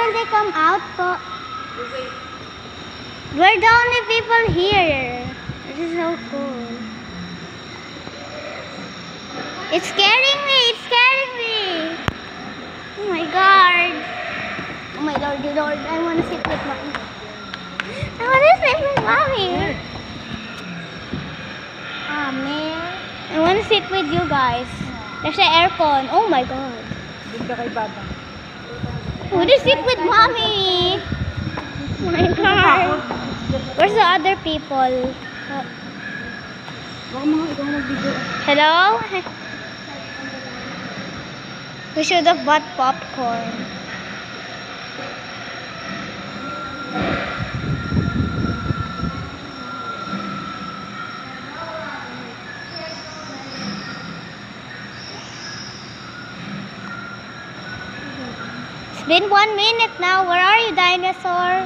can they come out po? We're the only people here. This is so cool. It's scaring me. It's scaring me. Oh my God. Oh my Lordy Lord. I want to sit with mommy. I want to sit with mommy. Oh man. I want to sit with you guys. There's the aircon. Oh my God. Bigla kay Baba. I want to sit with mommy. Oh my God. Where's the other people? Baka mga ikaw mag-video. Hello? We should have bought popcorn. It's been 1 minute now. Where are you, dinosaur?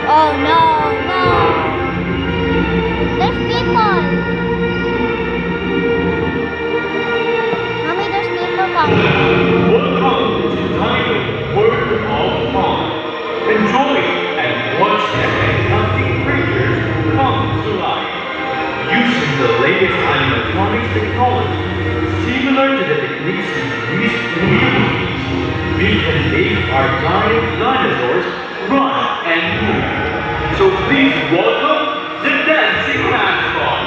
Oh no, no. There's people. Mommy, there's people coming. Welcome to Dino World of Fun. Enjoy and watch as fantastic creatures come to life. Using the latest animatronics technology, similar to the techniques used in movies, we can make our giant dinosaurs run and move. So please welcome the dancing mascot.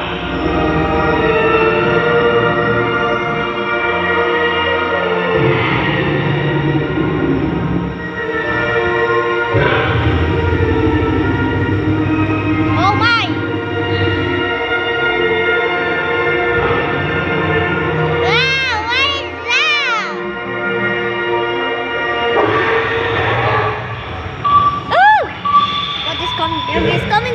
Oh my! Wow, what is that? Oh! What is coming? There is coming